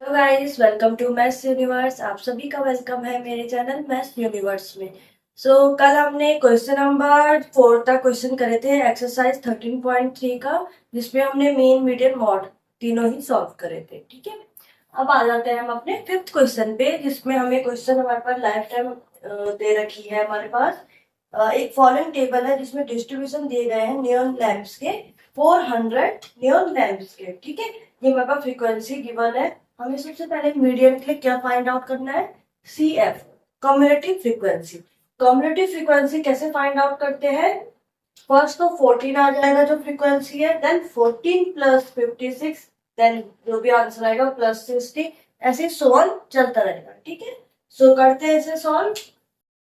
Hello guys, welcome to Maths Universe. आप सभी का वेलकम है मेरे चैनल मैथ्स यूनिवर्स में। कल हमने क्वेश्चन नंबर 4 तक क्वेश्चन करे थे एक्सरसाइज 13.3 का, जिसमें हमने मीन मीडियन मॉड तीनों ही सॉल्व करे थे। ठीक है, अब आ जाते हैं हम अपने फिफ्थ क्वेश्चन पे, जिसमें हमें क्वेश्चन हमारे पास लाइफ टाइम दे रखी है। हमारे पास एक फॉलोइंग टेबल है जिसमें डिस्ट्रीब्यूशन दिए गए हैं नियॉन लैंप्स के, 400 नियॉन लैंप्स के। ठीक है, ये हमारे पास फ्रीक्वेंसी गिवन है। हमें सबसे पहले मीडियन के लिए क्या फाइंड आउट करना है? C F, cumulative frequency. Cumulative frequency कैसे फाइंड आउट करते हैं? फर्स्ट तो 14 आ जाएगा जो फ्रीक्वेंसी है, देन 14 प्लस 56, देन जो भी आंसर आएगा प्लस 60, ऐसे सॉल्व चलता रहेगा। ठीक है, सो करते हैं इसे सॉल्व।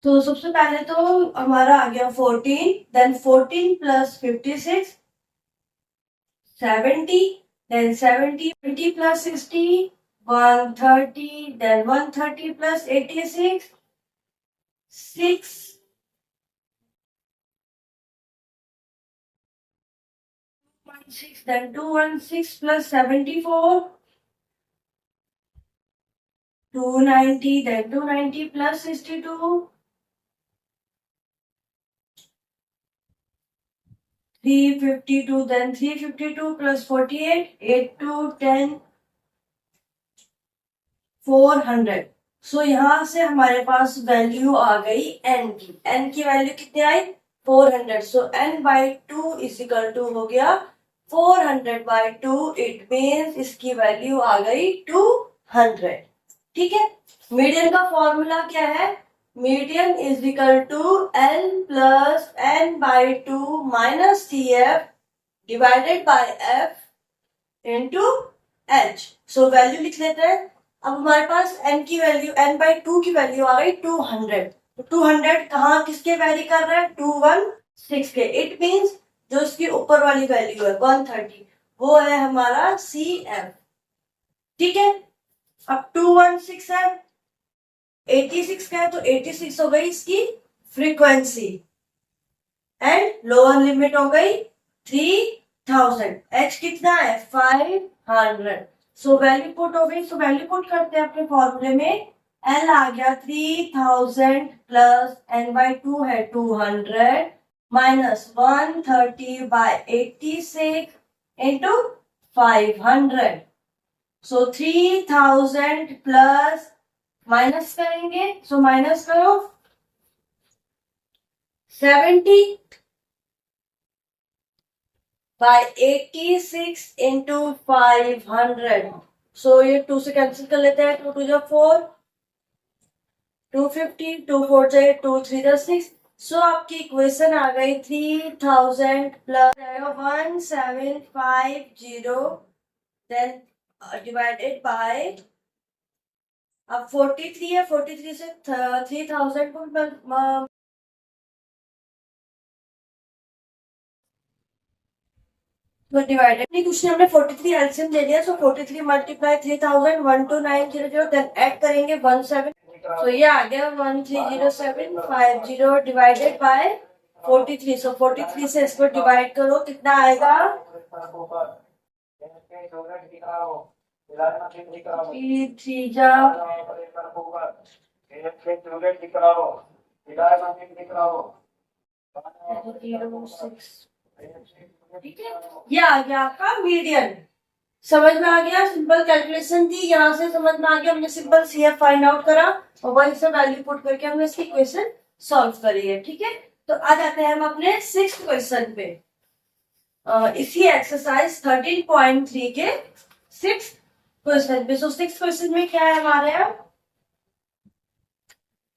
तो सबसे पहले तो हमारा आ गया 14, then 14 plus 56 70, then 70 plus 60 130, then 130 plus 86 6, then 216 plus 74 290, then 290 plus 62 352, then 352 plus 48 8 to 10 400। सो यहाँ से हमारे पास वैल्यू आ गई n की। n की वैल्यू कितनी आई? 400। So n by 2 is equal to हो गया 400 बाई 2। इट मीन्स इसकी वैल्यू आ गई 200। ठीक है, मीडियन का फॉर्मूला क्या है? Median is equal to l plus n by 2 minus C F divided by f into h। So value लिख लेते हैं। अब हमारे पास n की वैल्यू n बाई 2 की वैल्यू आ गई 200। तो 200 कहाँ किसके वैरी कर रहा है? 216 के। इट मीन्स जो इसकी ऊपर वाली वैल्यू है 130, वो है हमारा सी एफ। ठीक है, अब 216 है, 86 का है, तो 86 हो गई इसकी फ्रीक्वेंसी, एंड लोअर लिमिट हो गई 3000। एच कितना है? 500। सो वैल्यू पुट हो गई। सो वैल्यू पुट करते हैं अपने फॉर्मूले में। एल आ गया 3000 प्लस एन बाई 2 है 200 minus 130 by 86 into 500। So 3000 plus minus करेंगे, सो माइनस करो 70 by 86 into 500। सो ये 2 से कैंसिल कर लेते हैं। 2 2 जा 4, 250, 2 4 जा 2 3 जा 6। सो आपकी इक्वेशन आ गई 3000 प्लस 1750, देन डिवाइडेड बाय, अब 43 है, 43 से 3000 को तो डिवाइडेड नहीं, कुछ नहीं, हमने 43 एलसीएम ले लिया। सो 43 मल्टीप्लाई 3000 12900, देन ऐड करेंगे 17। तो ये आ गया 1300750 डिवाइडेड बाय 43। सो 43 से इसको डिवाइड करो, कितना आएगा? 3 जा 06। ठीक है, ये आ गया आपका मीडियन। समझ में आ गया? सिंपल कैलकुलेशन थी, यहाँ से समझ में आ गया। हमने simple C F find out करा और वहीं से वैल्यू पुट करके हमने इसकी इक्वेशन सॉल्व करी है। ठीक है, तो आ जाते हैं हम अपने सिक्स्थ क्वेश्चन पे। इसी एक्सरसाइज 13.3 के सिक्स्थ क्वेश्चन पे। सो सिक्स्थ क्वेश्चन में क्या है हमारे यहाँ?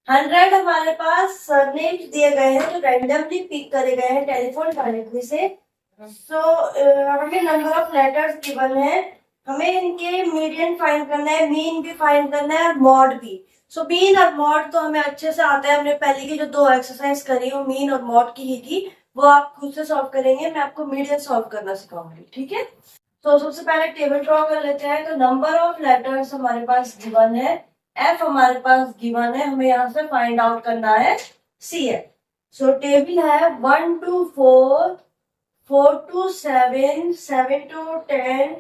100 हमारे पास सरनेम दिए गए हैं जो रैंडमली पिक करे गए हैं टेलीफोन डायरेक्टरी से। हमें नंबर ऑफ लेटर्स गिवन है। हमें इनके मीडियन फाइंड करना है, मीन भी फाइंड करना है, मॉड भी। सो मीन और मॉड तो हमें अच्छे से आता है। हमने पहले की जो 2 एक्सरसाइज करी वो मीन और मॉड की ही थी, वो आप खुद से सॉल्व करेंगे। मैं आपको मीडियन सॉल्व करना सिखाऊंगी। ठीक है, तो सबसे पहले टेबल ड्रॉ कर लेते हैं। तो नंबर ऑफ लेटर्स हमारे पास गिवन है, एफ हमारे पास गिवन है, हमें यहाँ से फाइंड आउट करना है सी एफ। सो टेबल है 1 to 4, 4 to 7, 7 to 10,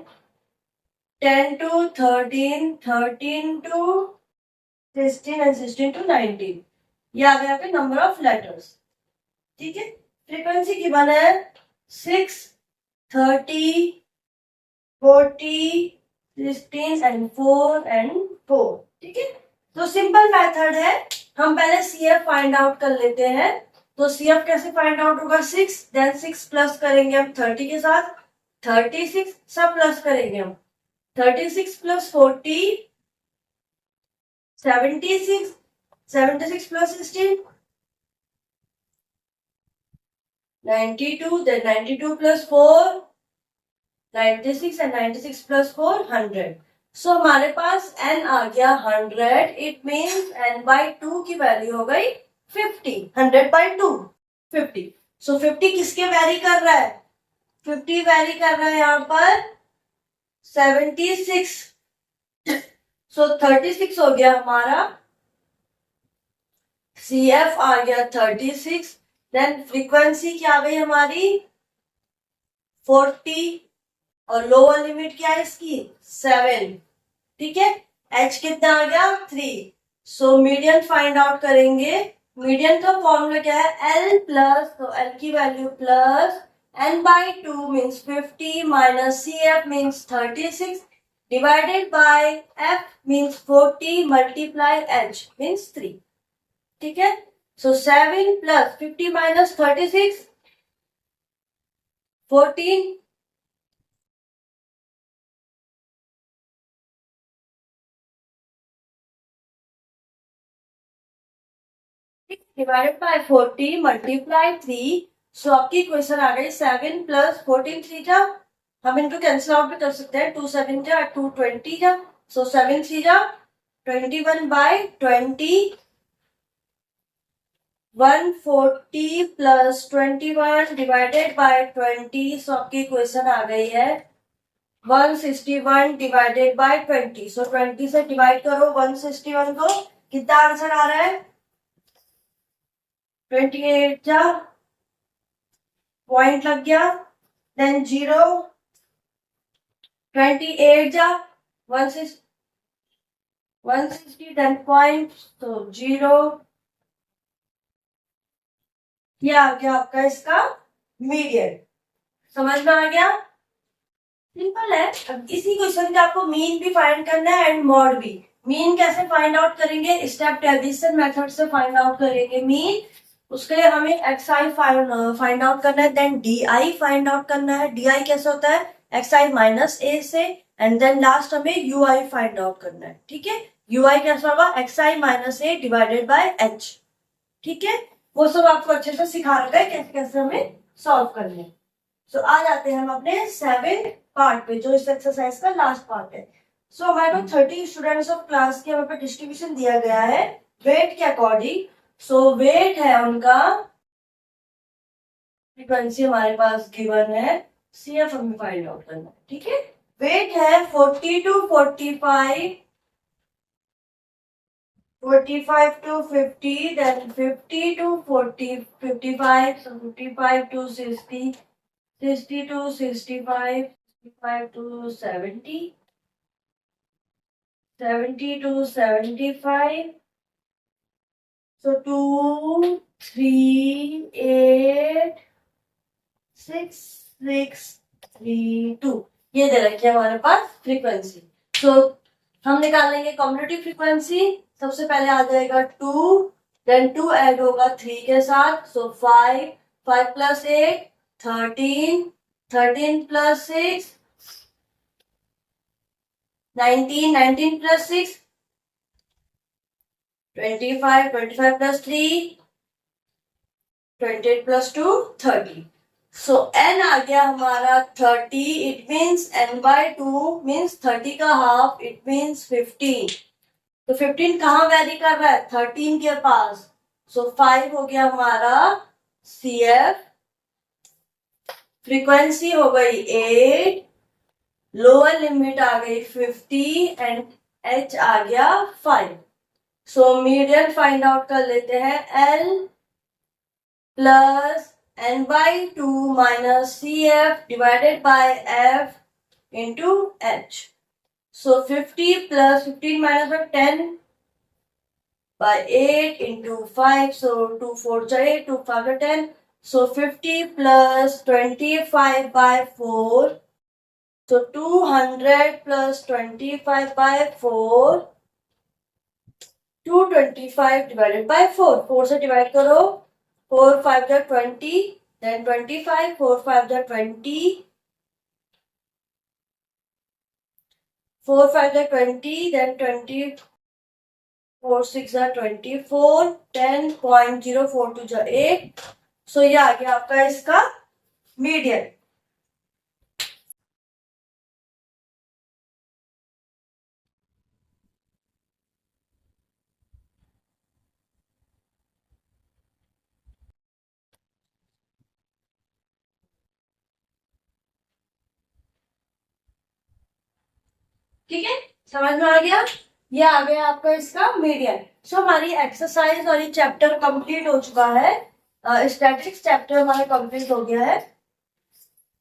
10 to 13, 13 to 16 and 16 to 19। ये आ गया आपके नंबर ऑफ लेटर्स। ठीक है, फ्रीक्वेंसी गिवन है 6, 30, 40, 16 एंड 4 एंड 4। ठीक है, तो सिंपल मेथड है, हम पहले CF फाइंड आउट कर लेते हैं। तो CF कैसे फाइंड आउट होगा, 6 देन 6 प्लस करेंगे हम 30 के साथ, 36 सब प्लस करेंगे हम, 36 plus 40, 76, 76 plus 16, 92, then 92 plus 4, 96 and 96 plus 4, 100। सो हमारे पास n आ गया 100। इट मीन्स n by 2 की वैल्यू हो गई 50। 100 by 2 50। सो 50 किसके वैरी कर रहा है, 50 वैरी कर रहा है यहाँ पर 76। सो 36 हो गया हमारा, CF आ गया 36। देन फ्रीक्वेंसी क्या आ गई हमारी 40 और लोअर लिमिट क्या है इसकी 7। ठीक है, H कितना आ गया 3। सो मीडियन फाइंड आउट करेंगे। मीडियन का फॉर्मूला क्या है L प्लस, तो L की value plus n by 2 means 50 minus CF means 36 divided by F means 40 multiply H means 3। ठीक है, सो 7 plus 50 minus 36 14 divided by 40 multiply 3। सो आपकी इक्वेशन आ गई 7 प्लस 14 3 जा, हम इनको कैंसिल आउट भी कर सकते हैं, 2 7 जा 2 20 जा, सो 7 3 जा 21 बाय 20, 140 प्लस 21 डिवाइडेड बाय 20। सो आपकी इक्वेशन आ गई है 161 डिवाइडेड बाय 20। सो 20 से डिवाइड करो 161 को, कितना आंसर आ रहा है 28 जा, पॉइंट लग गया, देन 0, 28 जा 160 देन पॉइंट, तो 0। ये आ गया आपका इसका मीडियन। समझ में आ गया, सिंपल है। अब इसी क्वेश्चन का आपको मीन भी फाइंड करना है एंड मॉड भी। मीन कैसे फाइंड आउट करेंगे, स्टेप एडिशन मेथड से फाइंड आउट करेंगे मीन। उसके लिए हमें xi फाइंड आउट करना है, देन di फाइंड आउट करना है। di कैसे होता है xi माइनस a से, एंड देन लास्ट हमें ui फाइंड आउट करना है। ठीक है, ui कैसा होगा xi minus a divided by h। ठीक है, वो सब आपको अच्छे से सिखा रखा है कैसे कैसे हमें सॉल्व करने। सो आ जाते हैं हम अपने 7 पार्ट पे, जो इस एक्सरसाइज का लास्ट पार्ट है। सो हमारे को 30 स्टूडेंट्स ऑफ क्लास के हमें पे डिस्ट्रीब्यूशन दिया गया है वेट के अकॉर्डिंग। सो वेट है उनका, फ्रीक्वेंसी हमारे पास गिवन है, CF हमें फाइंड आउट करना है। ठीक है, वेट है 40 to 45, 45 to 50, then 50 to 40, 55, so 55 to 60, 60 to 65, 65 to 70, 70 to 75, so 2, 3, 8, 6, 6, 3, 2। ये दे रखी है हमारे पास फ्रीक्वेंसी। सो हम निकालेंगे कम्युलेटिव फ्रीक्वेंसी। सबसे पहले आ जाएगा 2, देन 2 ऐड होगा 3 के साथ, सो 5, 5 plus 8 13, 13 plus 6 19, 19 plus 6 25, 25 plus 3 28 plus 2 30। सो n आ गया हमारा 30। It means n by 2 means 30 का हाफ, इट मीन्स 15। तो 15 कहाँ वैरी कर रहा है 13 के पास। सो 5 हो गया हमारा CF, फ्रीक्वेंसी हो गई 8, लोअर लिमिट आ गई 50 एंड H आ गया 5। सो मीडियन फाइंड आउट कर लेते हैं, L plus n by 2 minus CF divided by F into H। So 50 plus 15 minus by 10 by 8 into 5. So 2 4 8, 2 5 10. So 50 plus 25 by 4. So 200 plus 25 by 4. 225 divided by 4. 4 से divide करो. 4 5 जा 20. Then 25. 4 5 जा 20. 4 5 जा 20. Then 20. 4 6 जा 24. 10.042 जा 8. So ये आ गया आपका इसका मीडियन. ठीक है, समझ में आ गया. ये आ गया आपका इसका मीडियन. सो हमारी एक्सरसाइज और ये चैप्टर कंप्लीट हो चुका है. स्टैटिस्टिक्स चैप्टर हमारा कंप्लीट हो गया है.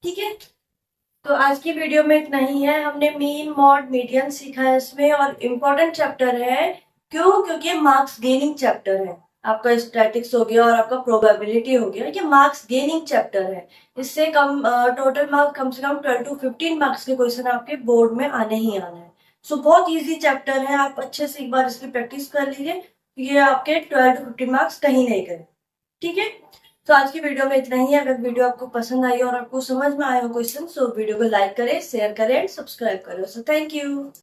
ठीक है, तो आज की वीडियो में इतना ही है. हमने मीन मॉड मीडियन सीखा है इसमें, और इम्पोर्टेंट चैप्टर है. क्यों? क्योंकि मार्क्स गेनिंग चैप्टर है. आपका स्टैटिक्स हो गया और आपका प्रोबेबिलिटी हो गया, ये मार्क्स गेनिंग चैप्टर है. इससे कम टोटल मार्क्स कम से कम 12 to 15 मार्क्स के क्वेश्चन आपके बोर्ड में आने ही आना है. सो बहुत इजी चैप्टर है. आप अच्छे से एक बार इसकी प्रैक्टिस कर लीजिए. ये आपके 12 to 15 मार्क्स कहीं नहीं गए. ठीक है, तो आज की वीडियो में इतना ही है. अगर वीडियो आपको पसंद आई और आपको समझ में आया हो क्वेश्चन, तो वीडियो को लाइक करें, शेयर करें, सब्सक्राइब करें. So thank you.